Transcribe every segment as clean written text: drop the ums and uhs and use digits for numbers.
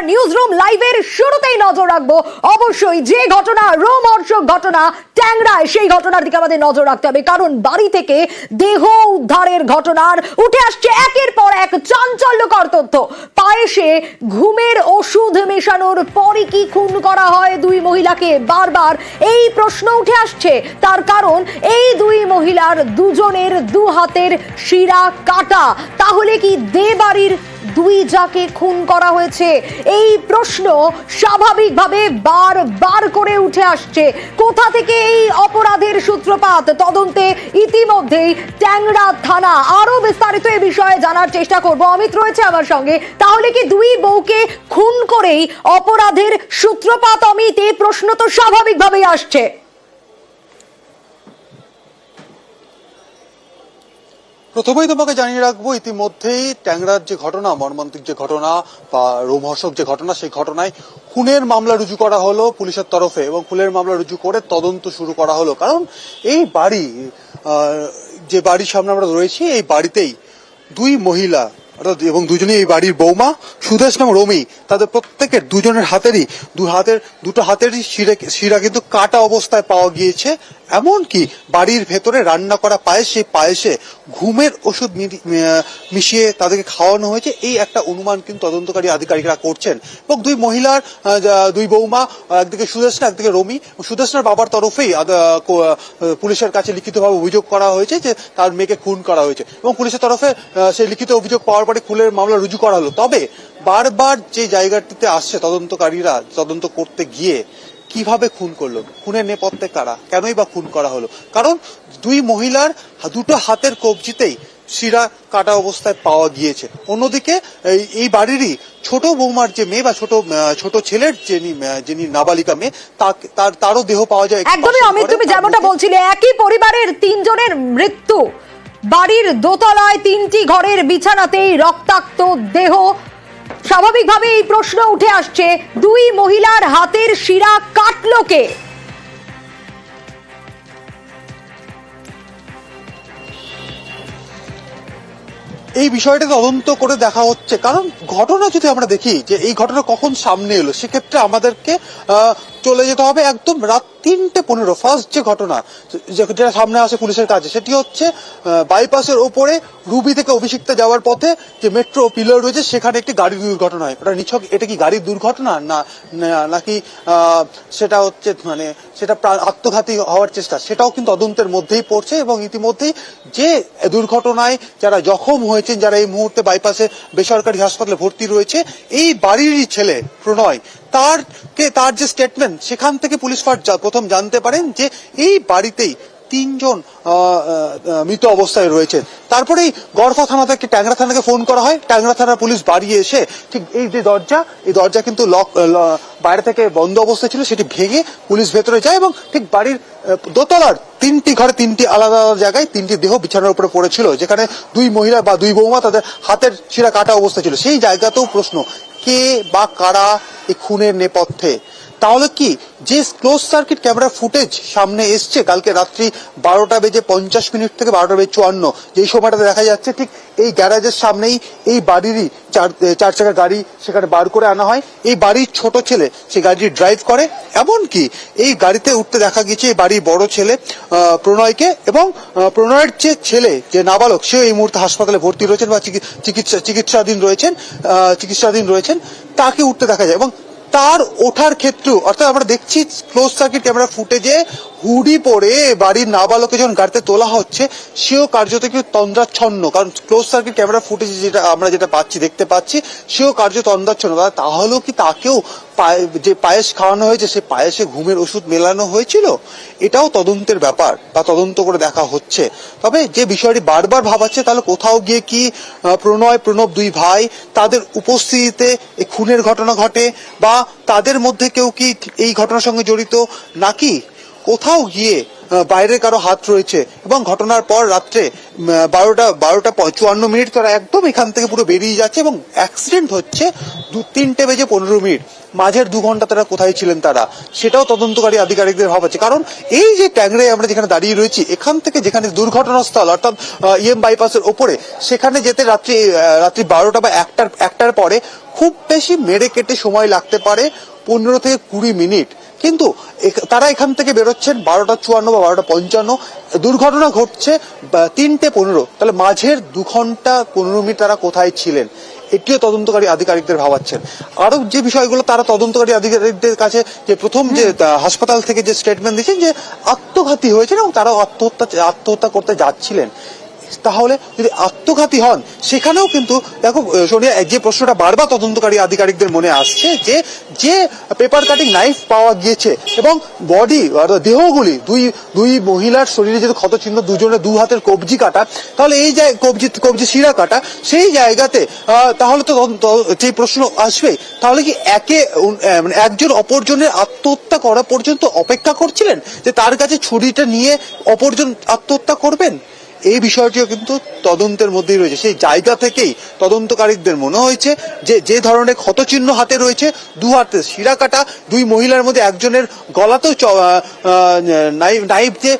News room লাইভের শুরুতেই নজর রাখবো অবশ্যই যে ঘটনা, রোমহর্ষক ঘটনা ট্যাংরায়, সেই ঘটনার দিকে আমাদের নজর রাখতে হবে, কারণ বাড়ি থেকে দেহ উদ্ধারের ঘটনার উঠে আসছে একের পর এক চাঞ্চল্যকর তথ্য। পায়েসে ঘুমের ওষুধ মেশানোর পরই কি খুন করা হয় দুই মহিলাকে? বারবার এই প্রশ্ন উঠে আসছে। তার কারণ এই দুই মহিলার দুজনের দু হাতের শিরা কাটা। তাহলে কি বাড়ির দুই যাকে খুন করা হয়েছে? এই প্রশ্ন স্বাভাবিকভাবে বারবার করে উঠে আসছে। কোথা থেকে এই অপরাধের সূত্রপাত? তদন্তে ইতিমধ্যেই ট্যাংরা থানা। আরো বিস্তারিত এই বিষয়ে জানার চেষ্টা করব। অমিত রয়েছে আমার সঙ্গে। তাহলে কি দুই বউকে খুন করেই অপরাধের সূত্রপাত? অমিত, এই প্রশ্ন তো স্বাভাবিকভাবেই আসছে। প্রথমেই তোমাকে জানিয়ে রাখবো, ইতিমধ্যেই ট্যাংরার যে ঘটনা, মর্মান্তিক যে ঘটনা বা রোমহর্ষক যে ঘটনা, সেই ঘটনায় খুনের মামলা রুজু করা হলো পুলিশের তরফে এবং খুনের মামলা রুজু করে তদন্ত শুরু করা হলো। কারণ এই বাড়ি, যে বাড়ির সামনে আমরা রয়েছি, এই বাড়িতেই দুই মহিলা এবং দুজনেই এই বাড়ির বৌমা সুদেশ এবং রমি, তাদের প্রত্যেকের দুজনের হাতেরই দুটো হাতেরই শিরা কিন্তু কাটা অবস্থায় পাওয়া গিয়েছে। এমনকি বাড়ির ভেতরে রান্না করা পায়েস, সেই পায়েসে ঘুমের ওষুধ মিশিয়ে তাদেরকে খাওয়ানো হয়েছে, এই একটা অনুমান কিন্তু তদন্তকারী আধিকারিকরা করছেন। এবং দুই মহিলার, দুই বৌমা, একদিকে সুদেশনা একদিকে রমি, সুদেশনার বাবার তরফেই পুলিশের কাছে লিখিতভাবে অভিযোগ করা হয়েছে যে তার মেয়েকে খুন করা হয়েছে এবং পুলিশের তরফে সেই লিখিত অভিযোগ পাওয়ার পরে খুনের মামলা রুজু করা হলো। তবে বারবার যে জায়গাটিতে আসছে তদন্তকারীরা তদন্ত করতে গিয়ে, কিভাবে খুন করলো, খুনের নেপথ্যে কারা, কেনই বা খুন করা হলো? কারণ দুই মহিলার দুটো হাতের কবজিতেই শিরা কাটা অবস্থায় পাওয়া গিয়েছে। অন্যদিকে এই বাড়িরই ছোট বৌমার যে মেয়ে বা ছোট ছেলের যিনি নাবালিকা মেয়ে, তারও দেহ পাওয়া যায়। একদমই অমিত, তুমি যেমনটা বলছিলে, একই পরিবারের তিনজনের মৃত্যু। বাড়ির দোতলায় তিনটি ঘরের বিছানাতেই রক্তাক্ত দেহ। স্বাভাবিকভাবে এই প্রশ্ন উঠে আসছে, দুই মহিলার হাতের শিরা কাটলো কে? এই বিষয়টা তদন্ত করে দেখা হচ্ছে। কারণ ঘটনা যদি আমরা দেখি যে এই ঘটনা কখন সামনে এলো, সেক্ষেত্রে আমাদেরকে চলে যেতে হবে একদম রাত 3:15। ফার্স্ট যে ঘটনা যেটা সামনে আসে পুলিশের কাছে, সেটি হচ্ছে বাইপাসের ওপরে রুবি থেকে অভিষিক্তা যাওয়ার পথে যে মেট্রো পিলার রয়েছে, সেখানে একটি গাড়ির দুর্ঘটনা হয়। ওটা নিছক, এটা কি গাড়ির দুর্ঘটনা নাকি সেটা হচ্ছে সেটা আত্মঘাতী হওয়ার চেষ্টা, সেটাও কিন্তু তদন্তের মধ্যেই পড়ছে। এবং ইতিমধ্যেই যে দুর্ঘটনায় যারা জখম হয়েছেন, যারা এই মুহূর্তে বাইপাসে বেসরকারি হাসপাতালে ভর্তি রয়েছে, এই বাড়িরই ছেলে প্রণয়, তার যে স্টেটমেন্ট, সেখান থেকে পুলিশ প্রথম জানতে পারেন যে এই বাড়িতেই তিনজন মৃত অবস্থায় রয়েছে। তারপরেই গড়ফা থানা থেকে ট্যাংরা থানাকে ফোন করা হয়। ট্যাংরা থানার পুলিশ বাড়ি এসে ঠিক এই যে দরজা কিন্তু বাইরে থেকে বন্ধ অবস্থায় ছিল, সেটি ভেঙে পুলিশ ভেতরে যায় এবং ঠিক বাড়ির দোতলার তিনটি ঘরে, তিনটি আলাদা আলাদা জায়গায় তিনটি দেহ বিছানার উপরে পড়েছিল, যেখানে দুই মহিলা বা দুই বৌমা তাদের হাতের শিরা কাটা অবস্থা ছিল। সেই জায়গাতেও প্রশ্ন, কে বা কারা এই খুনের নেপথ্যে? তাহলে কি যে ক্লোজ সার্কিট ক্যামেরা ফুটেজ সামনে এসছে কালকে রাত্রি 12:50 থেকে 12:54, যেই সময়টাতে দেখা যাচ্ছে ঠিক এই গ্যারাজের সামনেই এই বাড়িরই চার চাকার গাড়ি সেখানে বার করে আনা হয়। এই বাড়ির ছোট ছেলে সেই গাড়ি ড্রাইভ করে। এমনকি এই গাড়িতে উঠতে দেখা গেছে এই বাড়ির বড় ছেলে প্রণয়কে, এবং প্রণয়ের যে ছেলে, যে নাবালক, সে এই মুহূর্তে হাসপাতালে ভর্তি রয়েছেন বা চিকিৎসাধীন রয়েছেন, তাকে উঠতে দেখা যায়। এবং তার ওঠার ক্ষেত্রেও, অর্থাৎ আমরা দেখছি ক্লোজ সার্কিট ক্যামেরা ফুটেজে হুডি পরে বাড়ির নাবালকে যখন গাড়িতে তোলা হচ্ছে, সেও কার্যত একটু তন্দ্রাচ্ছন্ন। কারণ ক্লোজ সার্কিট ক্যামেরা ফুটেজে আমরা যেটা দেখতে পাচ্ছি, সেও কার্যত তন্দ্রাচ্ছন্ন। তাহলেও কি তাকেও যে পায়েস খাওয়ানো হয়েছে, সে পায়েসে ঘুমের ওষুধ মেলানো হয়েছিল? এটাও তদন্তের ব্যাপার বা তদন্ত করে দেখা হচ্ছে। তবে যে বিষয়টি বারবার ভাবাচ্ছে, তাহলে কোথাও গিয়ে কি প্রণব দুই ভাই, তাদের উপস্থিতিতে এই খুনের ঘটনা ঘটে, বা তাদের মধ্যে কেউ কি এই ঘটনার সঙ্গে জড়িত, নাকি কোথাও গিয়ে বাইরে কারো হাত রয়েছে এবং ঘটনার পর রাত্রে 12:54 তারা একদম এখান থেকে পুরো বেরিয়ে যাচ্ছে এবং অ্যাক্সিডেন্ট হচ্ছে 3:15 মাঝের 2 ঘন্টা তারা কোথায় ছিলেন তারা সেটাও তদন্তকারী আধিকারিকদের ভাবাচ্ছে। কারণ এই যে ট্যাংরায় আমরা যেখানে দাঁড়িয়ে রয়েছি এখান থেকে যেখানে দুর্ঘটনাস্থল অর্থাৎ ইএম বাইপাসের ওপরে সেখানে যেতে রাত্রি 12টা বা 1টার পরে খুব বেশি মেরে কেটে সময় লাগতে পারে 15 থেকে 20 মিনিট, কিন্তু তারা এখান থেকে বেরোচ্ছেন 12:54 বা 12:55, দুর্ঘটনা ঘটছে 3:15, তাহলে মাঝের 2 ঘন্টা 15 মিনিট তারা কোথায় ছিলেন এটিও তদন্তকারী আধিকারিকদের ভাবাচ্ছেন। আরো যে বিষয়গুলো তারা তদন্তকারী আধিকারিকদের কাছে যে প্রথম যে হাসপাতাল থেকে যে স্টেটমেন্ট দিয়েছেন যে আত্মঘাতী হয়েছে এবং তারা আত্মহত্যা করতে যাচ্ছিলেন, তাহলে যদি আত্মঘাতী হন সেখানেও কিন্তু দেখো সোনিয়া, যে প্রশ্নটা বারবার তদন্তকারী আধিকারিকদের মনে আসছে যে পেপার কাটিং নাইফ পাওয়া গিয়েছে এবং বডি দেহগুলি দুই মহিলার শরীরে যেহেতু ক্ষতচিহ্ন, দুজনের 2 হাতের কবজি কাটা, তাহলে এই যে কবজি শিরা কাটা সেই জায়গাতে তাহলে তো যে প্রশ্ন আসবে, তাহলে কি মানে একজন অপরজনের আত্মহত্যা করা পর্যন্ত অপেক্ষা করছিলেন যে তার কাছে ছুরিটা নিয়ে অপরজন আত্মহত্যা করবেন? এই বিষয়টিও কিন্তু তদন্তের মধ্যেই রয়েছে। সেই জায়গা থেকেই তদন্তকারীদের মনে হয়েছে যে ধরনের ক্ষতচিহ্ন হাতে রয়েছে, 2 হাতে শিরা কাটা, 2 মহিলার মধ্যে একজনের গলাতেও নাইফ দিয়ে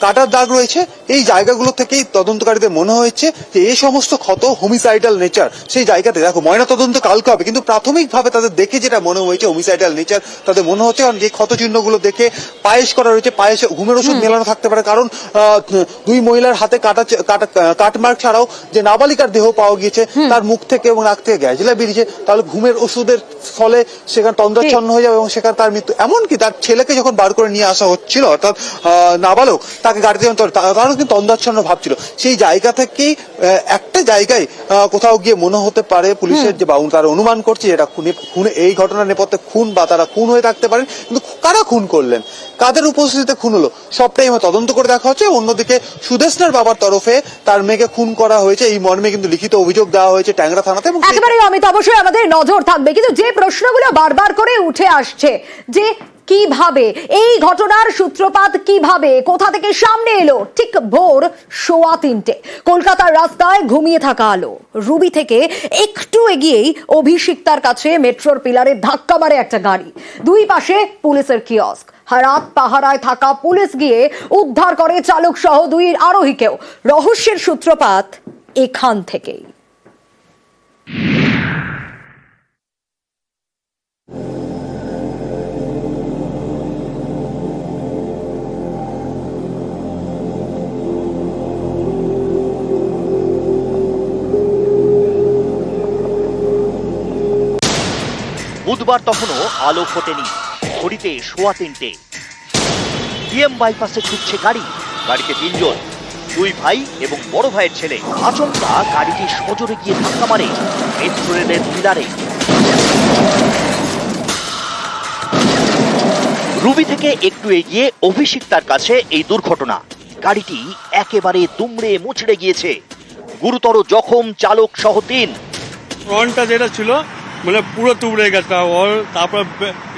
কাটার দাগ রয়েছে, এই জায়গাগুলো থেকেই তদন্তকারীদের মনে হয়েছে যে এই সমস্ত ক্ষত হোমিসাইডাল নেচার। সেই জায়গাতে দেখো ময়না তদন্ত কালকে হবে, কিন্তু প্রাথমিকভাবে তাদের দেখে যেটা মনে হয়েছে হোমিসাইডাল নেচার তাদের মনে হচ্ছে, কারণ যে ক্ষত চিহ্নগুলো দেখে পায়েস করা রয়েছে, পায়েসে ঘুমের ওষুধ মেলানো থাকতে পারে, কারণ 2 মহিলার হাতে কাটমার্ক ছাড়াও যে নাবালিকার দেহ পাওয়া গিয়েছে তার মুখ থেকে এবং নাক থেকে গ্যাজলা বেরিয়েছে, তাহলে ঘুমের ওষুধের ফলে সেখানে তন্দ্রাচ্ছন্ন হয়ে যাবে এবং সেখানে তার মৃত্যু। এমনকি তার ছেলেকে যখন বার করে নিয়ে আসা হচ্ছিল অর্থাৎ নাবালক, তাকে গাড়িতে তারও কিন্তু তন্দ্রাচ্ছন্ন ভাবছিল। সেই জায়গা থেকেই একটা জায়গায় কোথাও গিয়ে মনে হতে পারে পুলিশের যে তারা অনুমান করছে এটা খুনে এই ঘটনার নেপথ্যে খুন বা তারা খুন হয়ে থাকতে পারেন, কিন্তু কারা খুন করলেন, কাদের উপস্থিতিতে খুন হলো সবটাই আমার তদন্ত করে দেখা হচ্ছে। অন্যদিকে সুদেষ্ণার বাবার তরফে তার মেয়েকে খুন করা হয়েছে এই মর্মে কিন্তু লিখিত অভিযোগ দেওয়া হয়েছে ট্যাংরা থানাতে। এবং একেবারেই অমিত, অবশ্যই আমাদের নজর থাকবে, কিন্তু যে প্রশ্নগুলো বারবার করে উঠে আসছে যে কিভাবে এই ঘটনার সূত্রপাত, কিভাবে কোথা থেকে সামনে এলো, ঠিক ভোর 3:15 কলকাতার রাস্তায় ঘুমিয়ে থাকা আলো, রুবি থেকে একটু এগিয়েই অভিষিক্তার কাছে মেট্রোর পিলারে ধাক্কা মারে একটা গাড়ি, 2 পাশে পুলিশের কিয়স্ক, রাত পাহারায় থাকা পুলিশ গিয়ে উদ্ধার করে চালক সহ 2 আরোহীকেও। রহস্যের সূত্রপাত এখান থেকেই। বুধবার তখনও আলো ফোটেনি, ঘড়িতে 3:15। ডিএম বাইপাসে ছুটছে গাড়িতে 3 জন, 2 ভাই এবং বড় ভাইয়ের ছেলে। আচমকা গাড়িটি সজোরে গিয়ে ধাক্কা মারে মেট্রো রেলের পিলারে। রুবি থেকে একটু এগিয়ে অভিষিক্তার কাছে এই দুর্ঘটনা। গাড়িটি একেবারে দুমড়ে মুচড়ে গিয়েছে, গুরুতর জখম চালক সহ 3। ফ্রন্টটা যেটা ছিল মানে পুরো তুবড়ে গেছে, ওর তারপর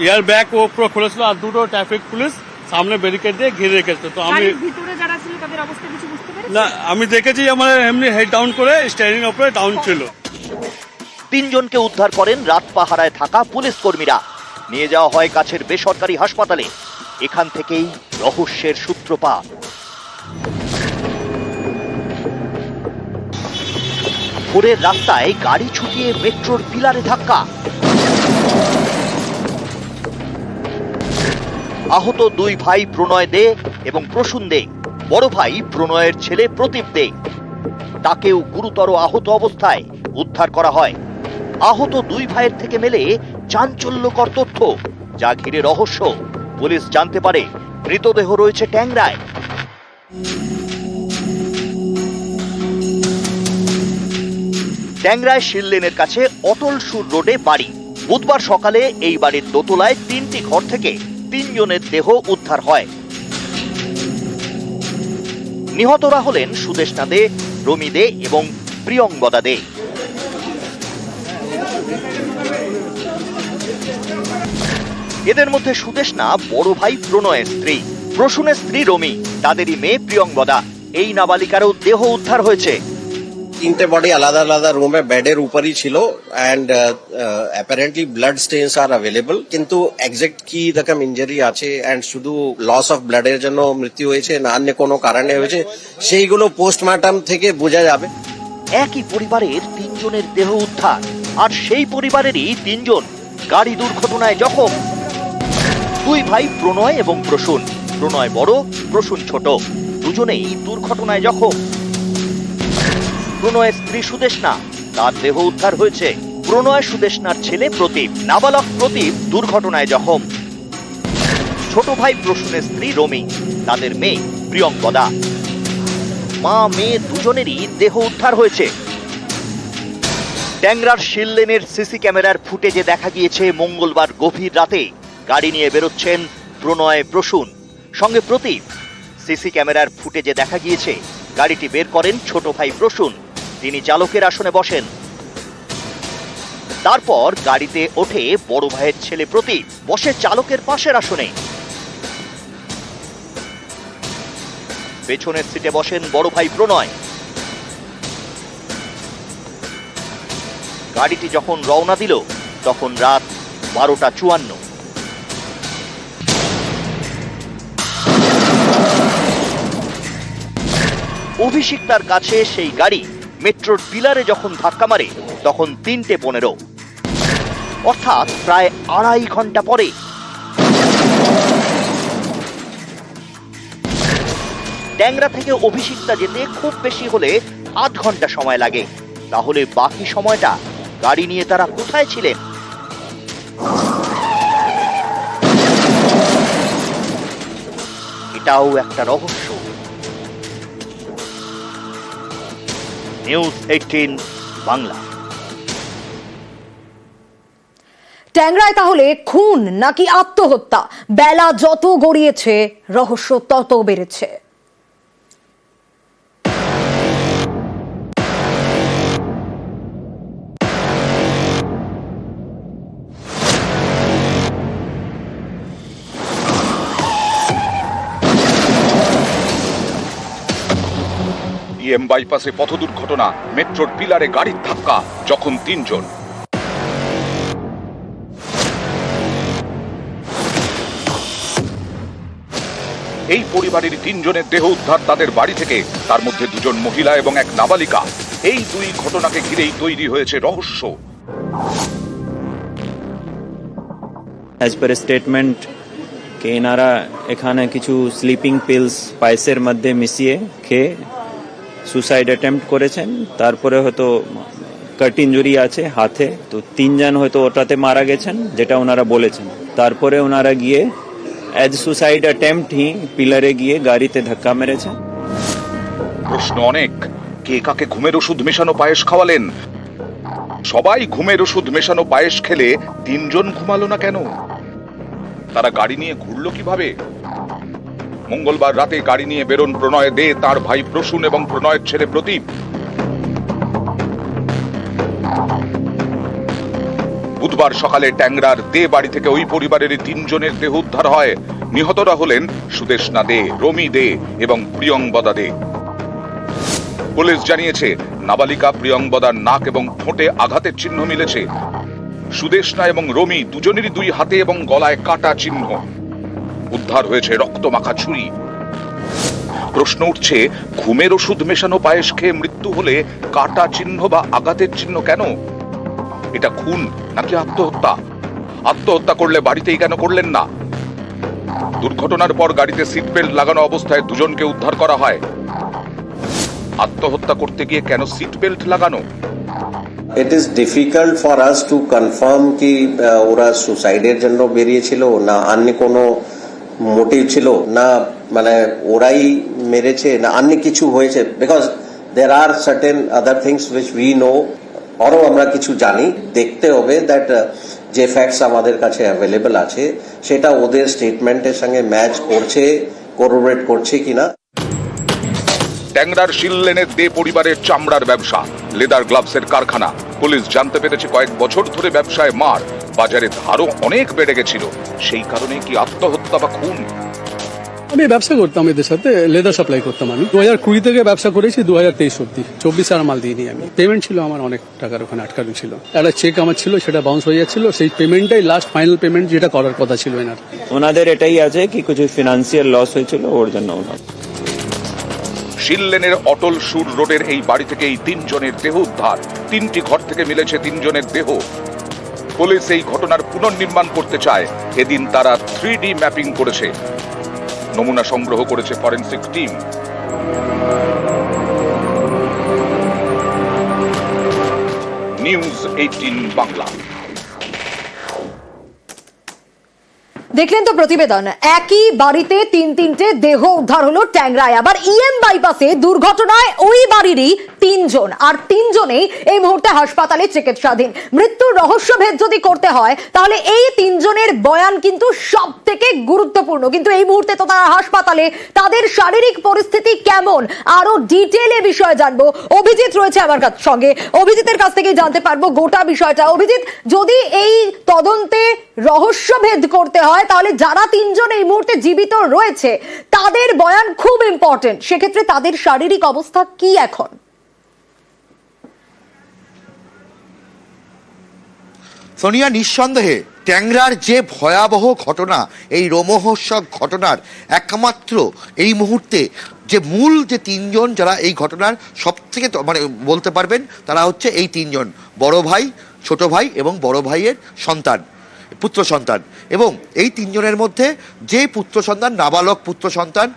এয়ার ব্যাগ ও পুরো খুলেছিল, আর 2টো ট্রাফিক পুলিশ সামনে ব্যারিকেড দিয়ে ঘিরে রেখেছে। তো আমি ভিতরে যারা ছিল তাদের অবস্থা কিছু বুঝতে পেরেছি না, আমি দেখেছি আমার এমনি হেড ডাউন করে স্টিয়ারিং উপরে ডাউন ছিল। 3 জনকে উদ্ধার করেন রাত পাহারায় থাকা পুলিশ কর্মীরা, নিয়ে যাওয়া হয় কাছের বেসরকারি হাসপাতালে। এখান থেকেই রহস্যের সূত্রপাত। ভোরের রাস্তায় গাড়ি ছুটিয়ে মেট্রোর পিলারে ধাক্কা, আহত 2 ভাই প্রণয় দে এবং প্রসূন দে, বড় ভাই প্রণয়ের ছেলে প্রদীপ দে, তাকেও গুরুতর আহত অবস্থায় উদ্ধার করা হয়। আহত 2 ভাইয়ের থেকে মেলে চাঞ্চল্যকর তথ্য, যা ঘিরে রহস্য। পুলিশ জানতে পারে মৃতদেহ রয়েছে ট্যাংরায়। ট্যাংরায় শিললেনের কাছে অটল সুর রোডে বাড়ি। বুধবার সকালে এই বাড়ির দোতলায় 3টি ঘর থেকে 3 জনের দেহ উদ্ধার হয়। নিহতরা হলেন সুদেষ্ণা দে, রমি দে এবং প্রিয়ঙ্গদা দে। এদের মধ্যে সুদেষ্ণা বড় ভাই প্রণয়ের স্ত্রী, প্রসূনের স্ত্রী রমি, তাদেরই মেয়ে প্রিয়ঙ্বদা। এই নাবালিকারও দেহ উদ্ধার হয়েছে। তিনটে বডি আলাদা আলাদা রুমে বেডের উপরই ছিল and apparently blood stains are available, কিন্তু এক্সাক্ট কি রকম ইনজারি আছে অ্যান্ড শুধু লস অফ ব্লাডের জন্য মৃত্যু হয়েছে না অন্য কোনো কারণে হয়েছে সেইগুলো পোস্টমর্টম থেকে বোঝা যাবে। একই পরিবারের তিনজনের দেহ উদ্ধার, আর সেই পরিবারেরই তিনজন গাড়ি দুর্ঘটনায় জখম। দুই ভাই প্রণয় এবং প্রসূন, প্রণয় বড়, প্রসূন ছোট, দুজনেই দুর্ঘটনায় জখম। প্রণয়ের স্ত্রী সুদেষ্ণা, তার দেহ উদ্ধার হয়েছে। প্রণয় সুদেষ্ণার ছেলে প্রদীপ, নাবালক প্রদীপ দুর্ঘটনায় জখম। ছোট ভাই প্রসূনের স্ত্রী রমি, তাদের মেয়ে প্রিয়ঙ্বদা। মা মেয়ে দুজনেরই দেহ উদ্ধার হয়েছে। ট্যাংরার শিললেনের সিসি ক্যামেরার ফুটেজে দেখা গিয়েছে মঙ্গলবার গভীর রাতে গাড়ি নিয়ে বেরোচ্ছেন প্রণয় প্রসূন, সঙ্গে প্রদীপ। সিসি ক্যামেরার ফুটেজে দেখা গিয়েছে গাড়িটি বের করেন ছোট ভাই প্রসূন, তিনি চালকের আসনে বসেন। তারপর গাড়িতে ওঠে বড় ভাইয়ের ছেলে প্রদীপ, বসে চালকের পাশের আসনে। পেছনের সিটে বসেন বড় ভাই প্রণয়। গাড়িটি যখন রওনা দিল তখন রাত 12:54। অভিষিক্তার কাছে সেই গাড়ি মেট্রোর পিলারে যখন ধাক্কা মারে তখন 3:15, অর্থাৎ প্রায় 2.5 ঘন্টা পরে। ট্যাংরা থেকে অভিষিক্তা যেতে খুব বেশি হলে 8 ঘন্টা সময় লাগে। তাহলে বাকি সময়টা গাড়ি নিয়ে তারা কোথায় ছিলেন? এটাও একটা রহস্য। নিউজ 18 বাংলা। ট্যাংরায় তাহলে খুন নাকি আত্মহত্যা? বেলা যত গড়িয়েছে রহস্য তত বেড়েছে। ডিএম বাইপাসে পথ দুর্ঘটনা, মেট্রোর পিলারে গাড়ির ধাক্কা, যখন 3 জন। এই পরিবারের 3 জনের দেহ উদ্ধার তাদের বাড়ি থেকে, তার মধ্যে 2 জন মহিলা এবং 1 নাবালিকা। এই 2 ঘটনাকে ঘিরেই তৈরি হয়েছে রহস্য। অ্যাজ পার স্টেটমেন্ট কে এনারা এখানে কিছু স্লিপিং পিলস পায়েসের মধ্যে মিশিয়ে খেয়ে সুসাইড অ্যাটেম্প্ট করেছেন। তারপরে হয়তো কাট ইঞ্জুরি আছে হাতে, তো 3 জন হয়তো ওটাতে মারা গেছেন যেটা ওনারা বলেছেন। তারপরে ওনারা গিয়ে অ্যাজ সুসাইড অ্যাটেম্প্ট হি পিলারে গিয়ে গাড়িতে ধাক্কা মেরেছেন। প্রশ্ন অনেক, কে কাকে ঘুমের ওষুধ মেশানো পায়েস খাওয়ালেন? সবাই ঘুমের ওষুধ মেশানো পায়েস খেলে 3 জন ঘুমালো না কেন? তারা গাড়ি নিয়ে ঘুরলো কিভাবে? মঙ্গলবার রাতে গাড়ি নিয়ে বেরোন প্রণয় দে, তার ভাই প্রসূন এবং প্রণয়ের ছেলে প্রদীপ। বুধবার সকালে ট্যাংরার দে বাড়ি থেকে ওই পরিবারের 3 জনের দেহ উদ্ধার হয়। নিহতরা হলেন সুদেষ্ণা দে, রমি দে এবং প্রিয়ঙ্বদা দে। পুলিশ জানিয়েছে নাবালিকা প্রিয়ঙ্বদার নাক এবং ঠোঁটে আঘাতের চিহ্ন মিলেছে। সুদেষ্ণা এবং রমি দুজনেরই 2 হাতে এবং গলায় কাটা চিহ্ন। উদ্ধার হয়েছে রক্তমাখা ছুরি। প্রশ্ন উঠছে, ঘুমের ওষুধ মেশানো পায়েস খেয়ে মৃত্যু হলে কাটা চিহ্ন বা আঘাতের চিহ্ন কেন? এটা খুন নাকি আত্মহত্যা? আত্মহত্যা করলে বাড়িতেই কেন করলেন না? দুর্ঘটনার পর গাড়িতে সিট বেল্ট লাগানো অবস্থায় 2 জনকে উদ্ধার করা হয়। আত্মহত্যা করতে গিয়ে কেন সিট বেল্ট লাগানো? It is difficult for us to confirm কি ওরা সুসাইডের জন্য বেরিয়েছিল না অন্য কোনো মোটিভ ছিল, না মানে ওরাই মেরেছে না অন্য কিছু হয়েছে। Because there are certain other things which we know, আরও আমরা কিছু জানি। দেখতে হবে দ্যাট যে ফ্যাক্টস আমাদের কাছে অ্যাভেলেবল আছে সেটা ওদের স্টেটমেন্টের সঙ্গে ম্যাচ করছে, কোরোবরেট করছে কিনা। ট্যাংরার শিললেনের দে পরিবারের চামড়ার ব্যবসা, লেদার গ্লাভসের কারখানা। পুলিশ জানতে পেরেছে কয়েক বছর ধরে ব্যবসায় মার, বাজারে ধারও অনেক বেড়ে গেছিল। সেই কারণে কি আত্মহত্যা বা খুন? আমি ব্যবসা করতাম এদের সাথে, লেদার সাপ্লাই করতাম আমি। 2020 থেকে ব্যবসা করেছি 2023 অব্দি, 24 আর মাল দিইনি আমি। পেমেন্ট ছিল আমার অনেক টাকার ওখানে আটকানো ছিল, একটা চেক আমার ছিল সেটা বাউন্স হয়ে যাচ্ছিল, সেই পেমেন্টটাই লাস্ট ফাইনাল পেমেন্ট যেটা করার কথা ছিল এনার। ওনাদের এটাই আছে কি কিছু ফিনান্সিয়াল লস হয়েছিল ওর জন্য ওনার। শিললেনের অটল সুর রোডের এই বাড়ি থেকে এই 3 জনের দেহ উদ্ধার। 3টি ঘর থেকে মিলেছে 3 জনের দেহ। পুলিশ এই ঘটনার পুনর্নির্মাণ করতে চায়। এদিন তারা 3D ম্যাপিং করেছে, নমুনা সংগ্রহ করেছে ফরেনসিক টিম। নিউজ 18 বাংলা। দেখলেন তো প্রতিবেদন, একই বাড়িতে তিনটে দেহ উদ্ধার হলো ট্যাংরায়। আবার ইএম বাইপাসে দুর্ঘটনায় ওই বাড়িরই 3 জন, আর 3 জনেই এই মুহূর্তে হাসপাতালে চিকিৎসাধীন। মৃত্যুর রহস্যভেদ যদি করতে হয় তাহলে এই 3 জনের বয়ান কিন্তু সব থেকে গুরুত্বপূর্ণ। কিন্তু এই মুহূর্তে তো তারা হাসপাতালে, তাদের শারীরিক পরিস্থিতি কেমন আরো ডিটেইলে বিষয় জানবো। অভিজিৎ রয়েছে আমার সঙ্গে, অভিজিতের কাছ থেকে জানতে পারবো গোটা বিষয়টা। অভিজিৎ, যদি এই তদন্তে রহস্যভেদ করতে হয় তাহলে যারা 3 জন এই মুহূর্তে জীবিত রয়েছে তাদের বয়ান খুব ইম্পর্টেন্ট, সেক্ষেত্রে তাদের শারীরিক অবস্থা কি এখন? সোনিয়া, নিঃসন্দেহে ট্যাংরার যে ভয়াবহ ঘটনা, এই রোমহর্ষক ঘটনার একমাত্র এই মুহূর্তে যে মূল যে 3 জন যারা এই ঘটনার সব থেকে মানে বলতে পারবেন তারা হচ্ছে এই 3 জন, বড় ভাই, ছোট ভাই এবং বড় ভাইয়ের সন্তান, পুত্র সন্তান। এবং এই 3 জনের মধ্যে যে পুত্র সন্তান, নাবালক পুত্র সন্তান,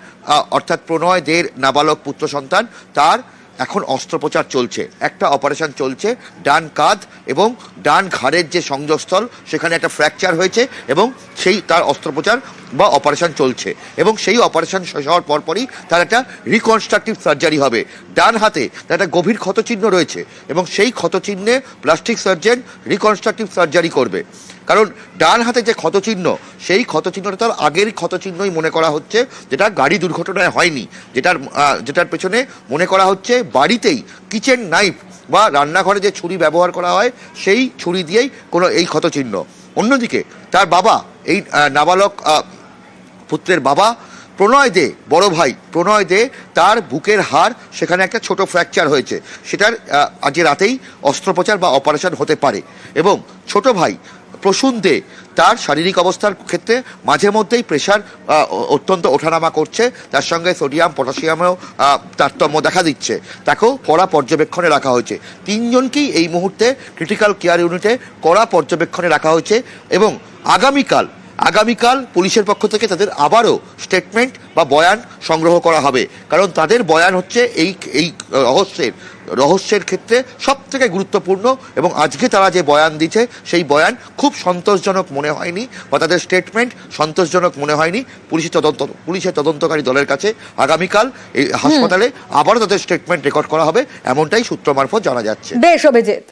অর্থাৎ প্রণয় দের নাবালক পুত্র সন্তান, তার এখন অস্ত্রোপচার চলছে, একটা অপারেশন চলছে। ডান কাঁধ এবং ডান ঘাড়ের যে সংযোগস্থল সেখানে একটা ফ্র্যাকচার হয়েছে এবং সেই তার অস্ত্রোপচার বা অপারেশন চলছে। এবং সেই অপারেশন শেষ হওয়ার পরপরই তার একটা রিকনস্ট্রাকটিভ সার্জারি হবে। ডান হাতে তার একটা গভীর ক্ষতচিহ্ন রয়েছে এবং সেই ক্ষতচিহ্নে প্লাস্টিক সার্জন রিকনস্ট্রাকটিভ সার্জারি করবে। কারণ ডান হাতে যে ক্ষতচিহ্ন, সেই ক্ষতচিহ্নটা তার আগের ক্ষতচিহ্নই মনে করা হচ্ছে, যেটা গাড়ি দুর্ঘটনায় হয়নি, যেটার পেছনে মনে করা হচ্ছে বাড়িতেই কিচেন নাইফ বা রান্নাঘরে যে ছুরি ব্যবহার করা হয় সেই ছুরি দিয়েই কোনো এই ক্ষতচিহ্ন। অন্যদিকে তার বাবা, এই নাবালক পুত্রের বাবা প্রণয় দে, বড় ভাই প্রণয় দে, তার বুকের হাড় সেখানে একটা ছোট ফ্র্যাকচার হয়েছে, সেটার আজ রাতেই অস্ত্রোপচার বা অপারেশন হতে পারে। এবং ছোট ভাই প্রসূন দে, তার শারীরিক অবস্থার ক্ষেত্রে মাঝে মধ্যেই প্রেশার অত্যন্ত ওঠানামা করছে, তার সঙ্গে সোডিয়াম পটাশিয়ামেও তারতম্য দেখা দিচ্ছে, তাকেও কড়া পর্যবেক্ষণে রাখা হয়েছে। 3 জনকেই এই মুহূর্তে ক্রিটিক্যাল কেয়ার ইউনিটে কড়া পর্যবেক্ষণে রাখা হয়েছে। এবং আগামীকাল পুলিশের পক্ষ থেকে তাদের আবারও স্টেটমেন্ট বা বয়ান সংগ্রহ করা হবে, কারণ তাদের বয়ান হচ্ছে এই রহস্যের ক্ষেত্রে সব থেকে গুরুত্বপূর্ণ। এবং আজকে তারা যে বয়ান দিচ্ছে সেই বয়ান খুব সন্তোষজনক মনে হয়নি বা তাদের স্টেটমেন্ট সন্তোষজনক মনে হয়নি পুলিশের তদন্তকারী দলের কাছে। আগামীকাল এই হাসপাতালে আবারও তাদের স্টেটমেন্ট রেকর্ড করা হবে, এমনটাই সূত্র মারফত জানা যাচ্ছে। বেশ অভিজিৎ।